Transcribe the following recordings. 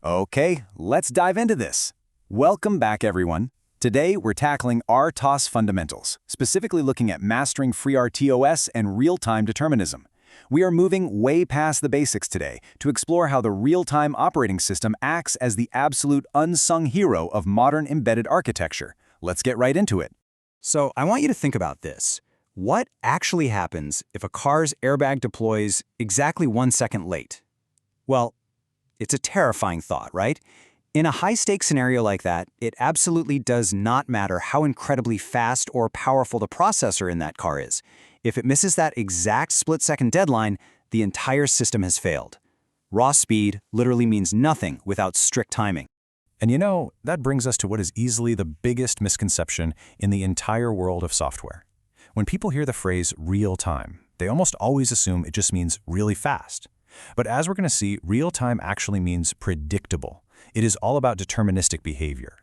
Okay, let's dive into this. Welcome back, everyone. Today, we're tackling RTOS fundamentals, specifically looking at mastering FreeRTOS and real-time determinism. We are moving way past the basics today to explore how the real-time operating system acts as the absolute unsung hero of modern embedded architecture. Let's get right into it. So I want you to think about this. What actually happens if a car's airbag deploys exactly 1 second late? Well, it's a terrifying thought, right? In a high-stakes scenario like that, it absolutely does not matter how incredibly fast or powerful the processor in that car is. If it misses that exact split-second deadline, the entire system has failed. Raw speed literally means nothing without strict timing. And you know, that brings us to what is easily the biggest misconception in the entire world of software. When people hear the phrase real-time, they almost always assume it just means really fast. But as we're going to see, real-time actually means predictable. It is all about deterministic behavior.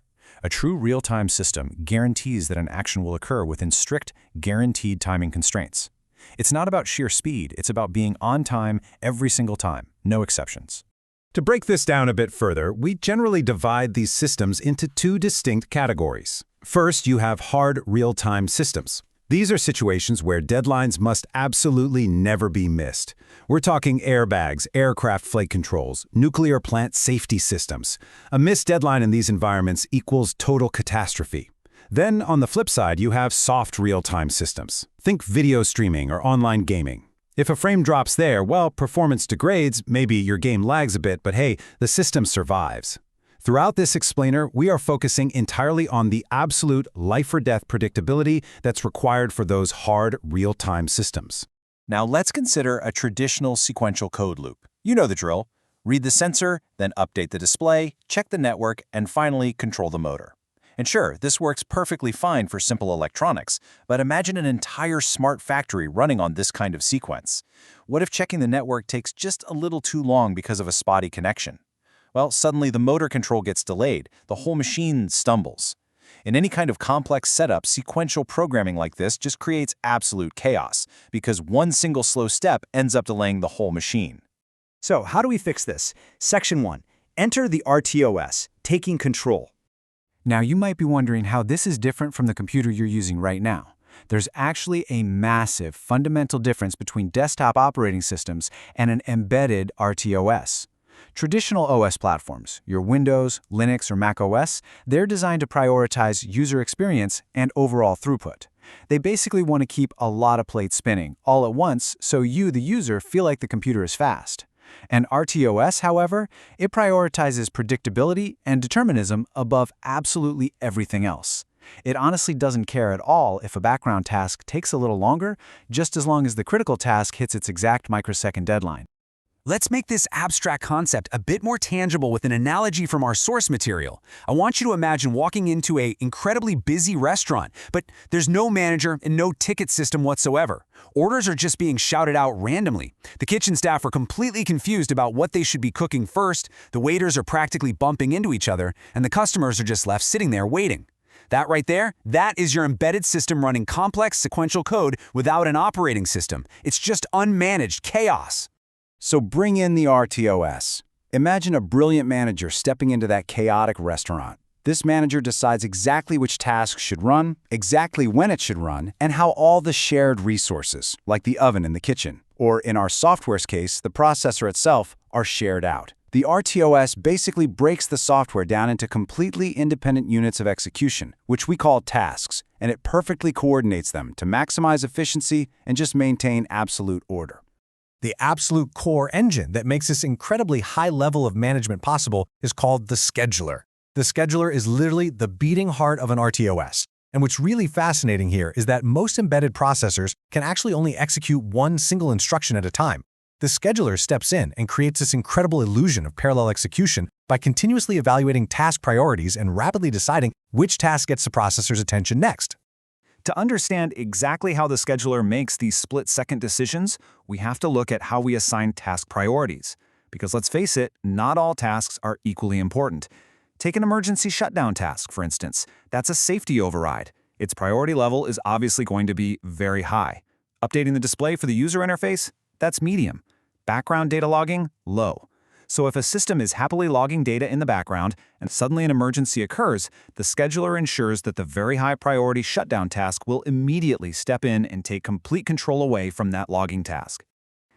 A true real-time system guarantees that an action will occur within strict, guaranteed timing constraints. It's not about sheer speed, it's about being on time every single time, no exceptions. To break this down a bit further, we generally divide these systems into two distinct categories. First, you have hard real-time systems. These are situations where deadlines must absolutely never be missed. We're talking airbags, aircraft flight controls, nuclear plant safety systems. A missed deadline in these environments equals total catastrophe. Then, on the flip side, you have soft real-time systems. Think video streaming or online gaming. If a frame drops there, well, performance degrades, maybe your game lags a bit, but hey, the system survives. Throughout this explainer, we are focusing entirely on the absolute life-or-death predictability that's required for those hard, real-time systems. Now let's consider a traditional sequential code loop. You know the drill. Read the sensor, then update the display, check the network, and finally control the motor. And sure, this works perfectly fine for simple electronics, but imagine an entire smart factory running on this kind of sequence. What if checking the network takes just a little too long because of a spotty connection? Well, suddenly the motor control gets delayed, the whole machine stumbles. In any kind of complex setup, sequential programming like this just creates absolute chaos, because one single slow step ends up delaying the whole machine. So how do we fix this? Section 1. Enter the RTOS, taking control. Now you might be wondering how this is different from the computer you're using right now. There's actually a massive fundamental difference between desktop operating systems and an embedded RTOS. Traditional OS platforms, your Windows, Linux, or Mac OS, they're designed to prioritize user experience and overall throughput. They basically want to keep a lot of plates spinning all at once so you, the user, feel like the computer is fast. And RTOS, however, it prioritizes predictability and determinism above absolutely everything else. It honestly doesn't care at all if a background task takes a little longer, just as long as the critical task hits its exact microsecond deadline. Let's make this abstract concept a bit more tangible with an analogy from our source material. I want you to imagine walking into an incredibly busy restaurant, but there's no manager and no ticket system whatsoever. Orders are just being shouted out randomly. The kitchen staff are completely confused about what they should be cooking first, the waiters are practically bumping into each other, and the customers are just left sitting there waiting. That right there, that is your embedded system running complex sequential code without an operating system. It's just unmanaged chaos. So bring in the RTOS. Imagine a brilliant manager stepping into that chaotic restaurant. This manager decides exactly which tasks should run, exactly when it should run, and how all the shared resources, like the oven in the kitchen, or in our software's case, the processor itself, are shared out. The RTOS basically breaks the software down into completely independent units of execution, which we call tasks, and it perfectly coordinates them to maximize efficiency and just maintain absolute order. The absolute core engine that makes this incredibly high level of management possible is called the scheduler. The scheduler is literally the beating heart of an RTOS. And what's really fascinating here is that most embedded processors can actually only execute one single instruction at a time. The scheduler steps in and creates this incredible illusion of parallel execution by continuously evaluating task priorities and rapidly deciding which task gets the processor's attention next. To understand exactly how the scheduler makes these split-second decisions, we have to look at how we assign task priorities. Because let's face it, not all tasks are equally important. Take an emergency shutdown task, for instance. That's a safety override. Its priority level is obviously going to be very high. Updating the display for the user interface? That's medium. Background data logging? Low. So if a system is happily logging data in the background and suddenly an emergency occurs, the scheduler ensures that the very high priority shutdown task will immediately step in and take complete control away from that logging task.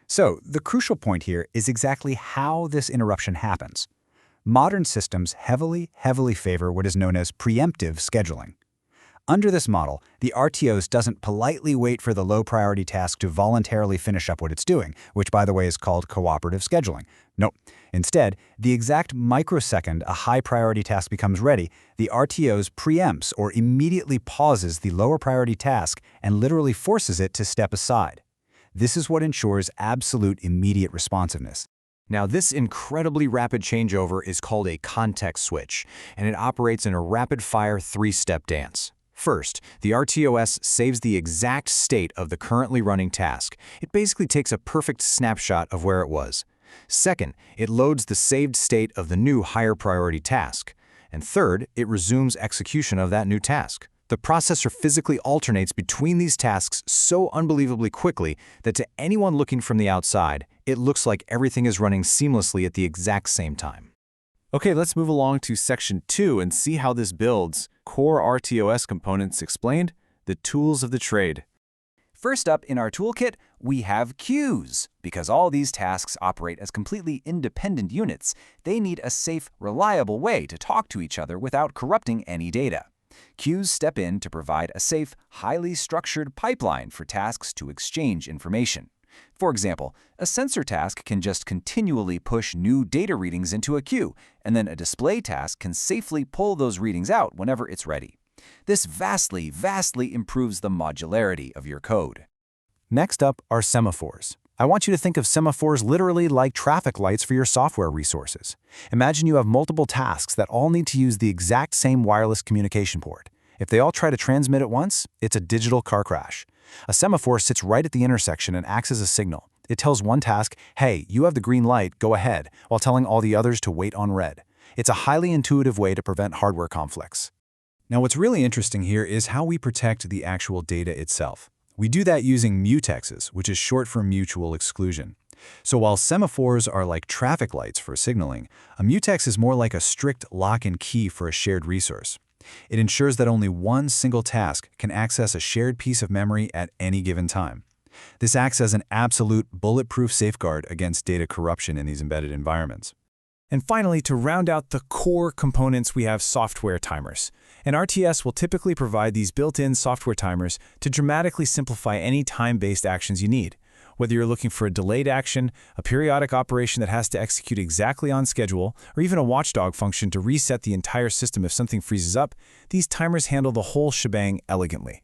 So the crucial point here is exactly how this interruption happens. Modern systems heavily favor what is known as preemptive scheduling. Under this model, the RTOS doesn't politely wait for the low-priority task to voluntarily finish up what it's doing, which, by the way, is called cooperative scheduling. No. Instead, the exact microsecond a high-priority task becomes ready, the RTOS preempts or immediately pauses the lower-priority task and literally forces it to step aside. This is what ensures absolute immediate responsiveness. Now, this incredibly rapid changeover is called a context switch, and it operates in a rapid-fire three-step dance. First, the RTOS saves the exact state of the currently running task. It basically takes a perfect snapshot of where it was. Second, it loads the saved state of the new higher priority task. And third, it resumes execution of that new task. The processor physically alternates between these tasks so unbelievably quickly that to anyone looking from the outside, it looks like everything is running seamlessly at the exact same time. Okay, let's move along to Section 2 and see how this builds. Core RTOS components explained, the tools of the trade. First up in our toolkit, we have queues. Because all these tasks operate as completely independent units, they need a safe, reliable way to talk to each other without corrupting any data. Queues step in to provide a safe, highly structured pipeline for tasks to exchange information. For example, a sensor task can just continually push new data readings into a queue, and then a display task can safely pull those readings out whenever it's ready. This vastly improves the modularity of your code. Next up are semaphores. I want you to think of semaphores literally like traffic lights for your software resources. Imagine you have multiple tasks that all need to use the exact same wireless communication port. If they all try to transmit at once, it's a digital car crash. A semaphore sits right at the intersection and acts as a signal. It tells one task, hey, you have the green light, go ahead, while telling all the others to wait on red. It's a highly intuitive way to prevent hardware conflicts. Now, what's really interesting here is how we protect the actual data itself. We do that using mutexes, which is short for mutual exclusion. So while semaphores are like traffic lights for signaling, a mutex is more like a strict lock and key for a shared resource. It ensures that only one single task can access a shared piece of memory at any given time. This acts as an absolute bulletproof safeguard against data corruption in these embedded environments. And finally, to round out the core components, we have software timers. An RTS will typically provide these built-in software timers to dramatically simplify any time-based actions you need. Whether you're looking for a delayed action, a periodic operation that has to execute exactly on schedule, or even a watchdog function to reset the entire system if something freezes up, these timers handle the whole shebang elegantly.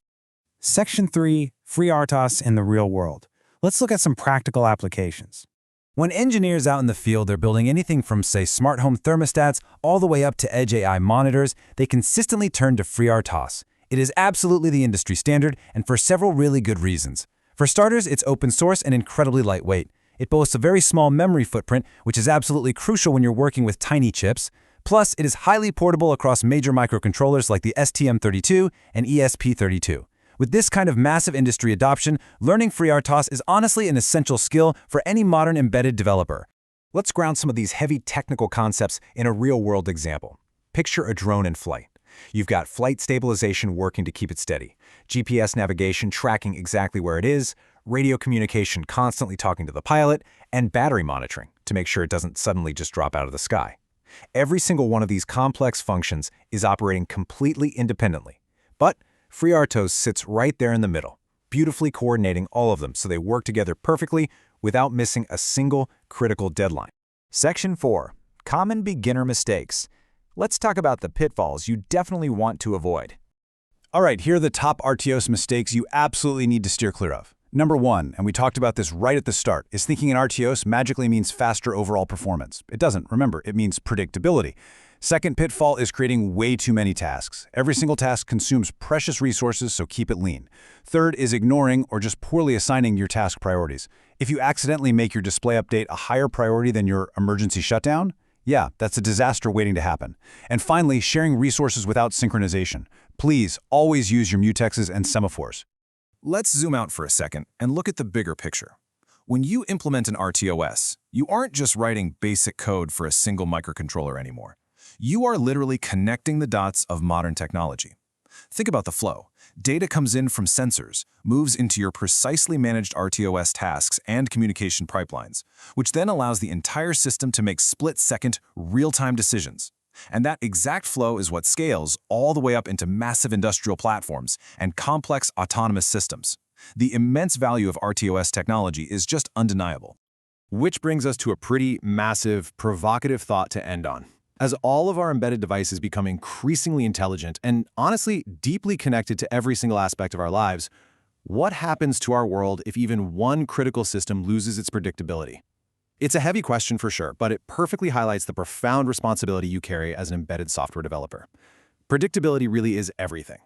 Section 3, FreeRTOS in the real world. Let's look at some practical applications. When engineers out in the field are building anything from, say, smart home thermostats all the way up to edge AI monitors, they consistently turn to FreeRTOS. It is absolutely the industry standard, and for several really good reasons. For starters, it's open source and incredibly lightweight. It boasts a very small memory footprint, which is absolutely crucial when you're working with tiny chips. Plus, it is highly portable across major microcontrollers like the STM32 and ESP32. With this kind of massive industry adoption, learning FreeRTOS is honestly an essential skill for any modern embedded developer. Let's ground some of these heavy technical concepts in a real-world example. Picture a drone in flight. You've got flight stabilization working to keep it steady, GPS navigation tracking exactly where it is, radio communication constantly talking to the pilot, and battery monitoring to make sure it doesn't suddenly just drop out of the sky. Every single one of these complex functions is operating completely independently. But FreeRTOS sits right there in the middle, beautifully coordinating all of them so they work together perfectly without missing a single critical deadline. Section 4. Common beginner mistakes. Let's talk about the pitfalls you definitely want to avoid. All right, here are the top RTOS mistakes you absolutely need to steer clear of. Number 1, and we talked about this right at the start, is thinking an RTOS magically means faster overall performance. It doesn't. Remember, it means predictability. Second pitfall is creating way too many tasks. Every single task consumes precious resources, so keep it lean. Third is ignoring or just poorly assigning your task priorities. If you accidentally make your display update a higher priority than your emergency shutdown, yeah, that's a disaster waiting to happen. And finally, sharing resources without synchronization. Please always use your mutexes and semaphores. Let's zoom out for a second and look at the bigger picture. When you implement an RTOS, you aren't just writing basic code for a single microcontroller anymore. You are literally connecting the dots of modern technology. Think about the flow. Data comes in from sensors, moves into your precisely managed RTOS tasks and communication pipelines, which then allows the entire system to make split-second, real-time decisions. And that exact flow is what scales all the way up into massive industrial platforms and complex autonomous systems. The immense value of RTOS technology is just undeniable. Which brings us to a pretty massive, provocative thought to end on. As all of our embedded devices become increasingly intelligent and honestly deeply connected to every single aspect of our lives, what happens to our world if even one critical system loses its predictability? It's a heavy question for sure, but it perfectly highlights the profound responsibility you carry as an embedded software developer. Predictability really is everything.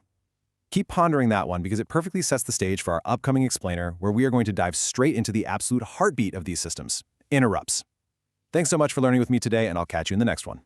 Keep pondering that one because it perfectly sets the stage for our upcoming explainer, where we are going to dive straight into the absolute heartbeat of these systems: interrupts. Thanks so much for learning with me today, and I'll catch you in the next one.